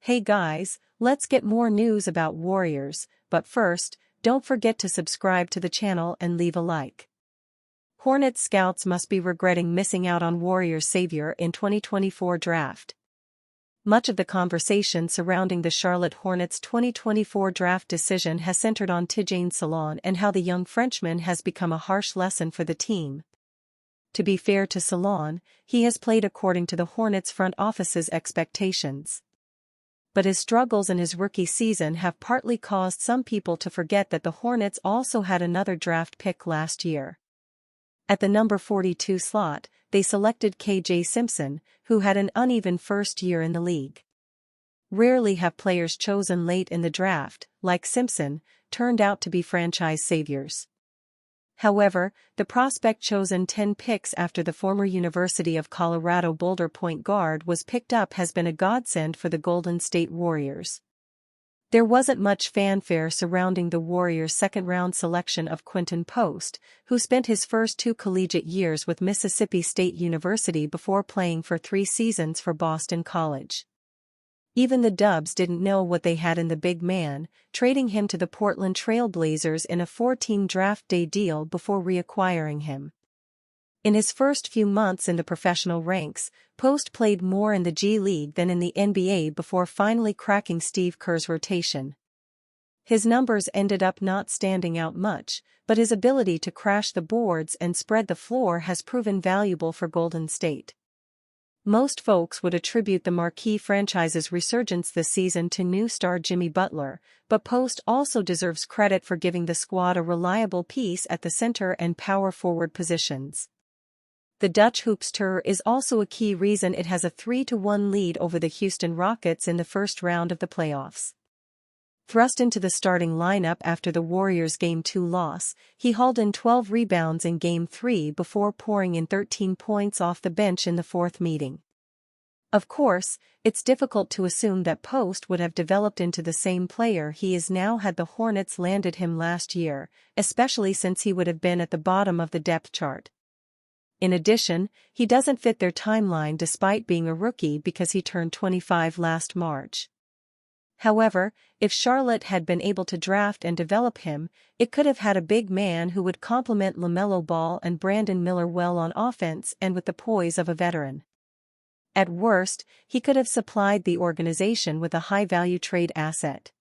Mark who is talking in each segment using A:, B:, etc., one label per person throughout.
A: Hey guys, let's get more news about Warriors, but first, don't forget to subscribe to the channel and leave a like. Hornets scouts must be regretting missing out on Warriors savior in 2024 draft. Much of the conversation surrounding the Charlotte Hornets' 2024 draft decision has centered on Tijane Salon and how the young Frenchman has become a harsh lesson for the team. To be fair to Salon, he has played according to the Hornets' front office's expectations. But his struggles in his rookie season have partly caused some people to forget that the Hornets also had another draft pick last year. At the number 42 slot, they selected KJ Simpson, who had an uneven first year in the league. Rarely have players chosen late in the draft, like Simpson, turned out to be franchise saviors. However, the prospect chosen 10 picks after the former University of Colorado Boulder point guard was picked up has been a godsend for the Golden State Warriors. There wasn't much fanfare surrounding the Warriors' second-round selection of Quinton Post, who spent his first 2 collegiate years with Mississippi State University before playing for 3 seasons for Boston College. Even the Dubs didn't know what they had in the big man, trading him to the Portland Trail Blazers in a 4-team draft day deal before reacquiring him. In his first few months in the professional ranks, Post played more in the G League than in the NBA before finally cracking Steve Kerr's rotation. His numbers ended up not standing out much, but his ability to crash the boards and spread the floor has proven valuable for Golden State. Most folks would attribute the marquee franchise's resurgence this season to new star Jimmy Butler, but Post also deserves credit for giving the squad a reliable piece at the center and power forward positions. The Dutch hoopster is also a key reason it has a 3-1 lead over the Houston Rockets in the first round of the playoffs. Thrust into the starting lineup after the Warriors' Game 2 loss, he hauled in 12 rebounds in Game 3 before pouring in 13 points off the bench in the fourth meeting. Of course, it's difficult to assume that Post would have developed into the same player he is now had the Hornets landed him last year, especially since he would have been at the bottom of the depth chart. In addition, he doesn't fit their timeline despite being a rookie because he turned 25 last March. However, if Charlotte had been able to draft and develop him, it could have had a big man who would complement LaMelo Ball and Brandon Miller well on offense and with the poise of a veteran. At worst, he could have supplied the organization with a high-value trade asset.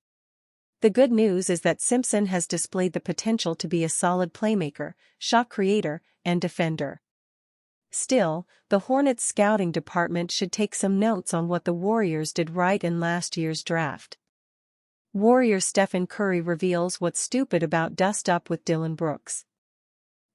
A: The good news is that Simpson has displayed the potential to be a solid playmaker, shot creator, and defender. Still, the Hornets scouting department should take some notes on what the Warriors did right in last year's draft. Warriors Stephen Curry reveals what's stupid about dust up with Dillon Brooks.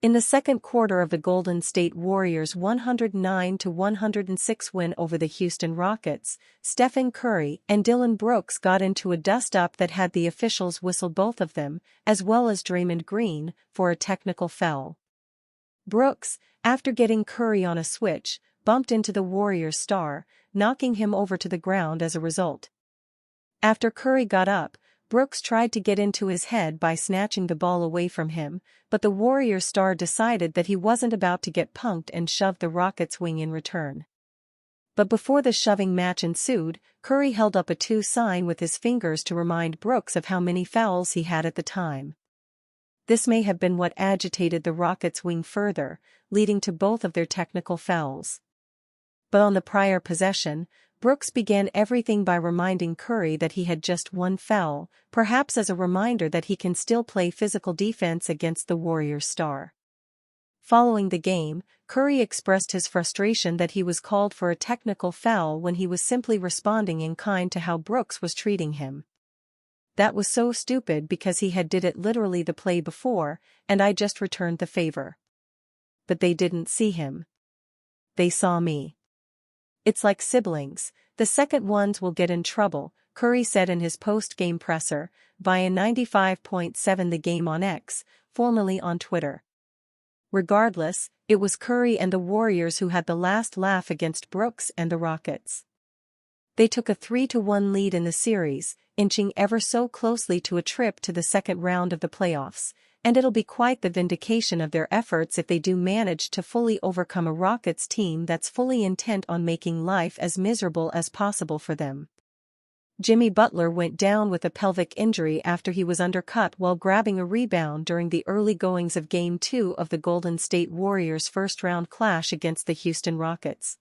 A: In the second quarter of the Golden State Warriors' 109-106 win over the Houston Rockets, Stephen Curry and Dillon Brooks got into a dust-up that had the officials whistle both of them, as well as Draymond Green, for a technical foul. Brooks, after getting Curry on a switch, bumped into the Warriors star, knocking him over to the ground as a result. After Curry got up, Brooks tried to get into his head by snatching the ball away from him, but the Warriors star decided that he wasn't about to get punked and shoved the Rockets' wing in return. But before the shoving match ensued, Curry held up a 2 sign with his fingers to remind Brooks of how many fouls he had at the time. This may have been what agitated the Rockets' wing further, leading to both of their technical fouls. But on the prior possession, Brooks began everything by reminding Curry that he had just 1 foul, perhaps as a reminder that he can still play physical defense against the Warriors star. Following the game, Curry expressed his frustration that he was called for a technical foul when he was simply responding in kind to how Brooks was treating him. That was so stupid because he had did it literally the play before, and I just returned the favor. But they didn't see him. They saw me. It's like siblings, the second ones will get in trouble, Curry said in his post-game presser, via 95.7 The Game on X, formerly on Twitter. Regardless, it was Curry and the Warriors who had the last laugh against Brooks and the Rockets. They took a 3-1 lead in the series, inching ever so closely to a trip to the second round of the playoffs, and it'll be quite the vindication of their efforts if they do manage to fully overcome a Rockets team that's fully intent on making life as miserable as possible for them. Jimmy Butler went down with a pelvic injury after he was undercut while grabbing a rebound during the early goings of Game 2 of the Golden State Warriors' first-round clash against the Houston Rockets.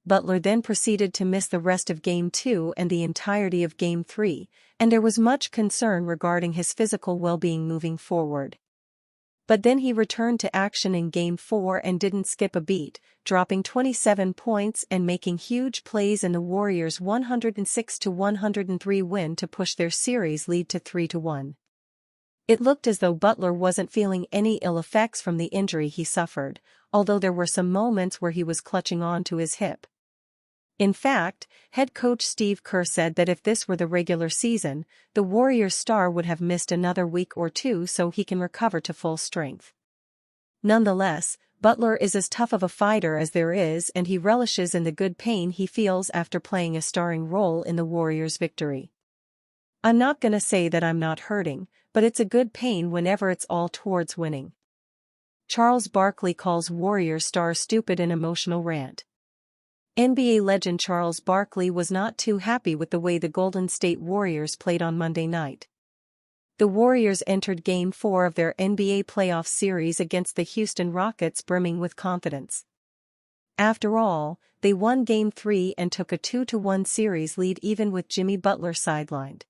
A: Butler then proceeded to miss the rest of Game 2 and the entirety of Game 3, and there was much concern regarding his physical well-being moving forward. But then he returned to action in Game 4 and didn't skip a beat, dropping 27 points and making huge plays in the Warriors' 106-103 win to push their series lead to 3-1. It looked as though Butler wasn't feeling any ill effects from the injury he suffered, although there were some moments where he was clutching on to his hip. In fact, head coach Steve Kerr said that if this were the regular season, the Warriors star would have missed another week or two so he can recover to full strength. Nonetheless, Butler is as tough of a fighter as there is, and he relishes in the good pain he feels after playing a starring role in the Warriors' victory. "I'm not gonna say that I'm not hurting, but it's a good pain whenever it's all towards winning." Charles Barkley calls Warriors star stupid in emotional rant. NBA legend Charles Barkley was not too happy with the way the Golden State Warriors played on Monday night. The Warriors entered Game 4 of their NBA playoff series against the Houston Rockets brimming with confidence. After all, they won Game 3 and took a 2-1 series lead even with Jimmy Butler sidelined.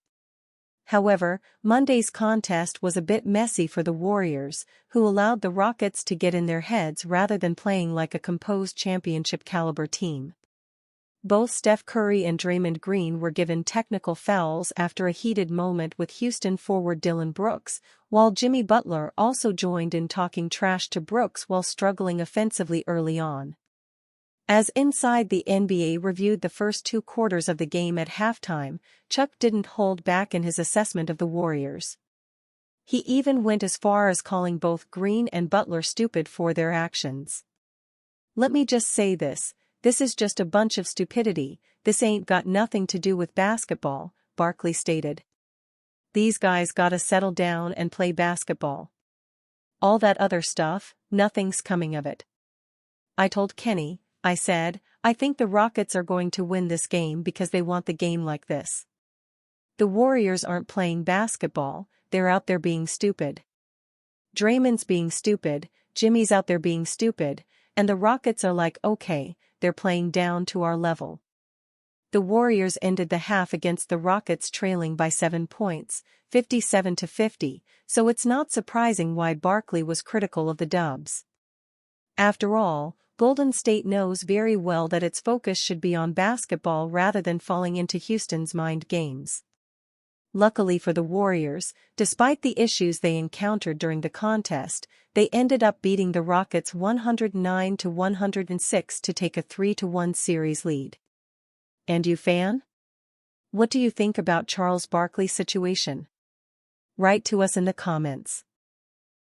A: However, Monday's contest was a bit messy for the Warriors, who allowed the Rockets to get in their heads rather than playing like a composed championship-caliber team. Both Steph Curry and Draymond Green were given technical fouls after a heated moment with Houston forward Dillon Brooks, while Jimmy Butler also joined in talking trash to Brooks while struggling offensively early on. As Inside the NBA reviewed the first 2 quarters of the game at halftime, Chuck didn't hold back in his assessment of the Warriors. He even went as far as calling both Green and Butler stupid for their actions. "Let me just say this is just a bunch of stupidity, this ain't got nothing to do with basketball," Barkley stated. "These guys gotta settle down and play basketball. All that other stuff, nothing's coming of it. I told Kenny, I said, I think the Rockets are going to win this game because they want the game like this. The Warriors aren't playing basketball, they're out there being stupid. Draymond's being stupid, Jimmy's out there being stupid, and the Rockets are like, okay, they're playing down to our level." The Warriors ended the half against the Rockets trailing by 7 points, 57-50, so it's not surprising why Barkley was critical of the Dubs. After all, Golden State knows very well that its focus should be on basketball rather than falling into Houston's mind games. Luckily for the Warriors, despite the issues they encountered during the contest, they ended up beating the Rockets 109-106 to take a 3-1 series lead. And you, fan? What do you think about Charles Barkley's situation? Write to us in the comments.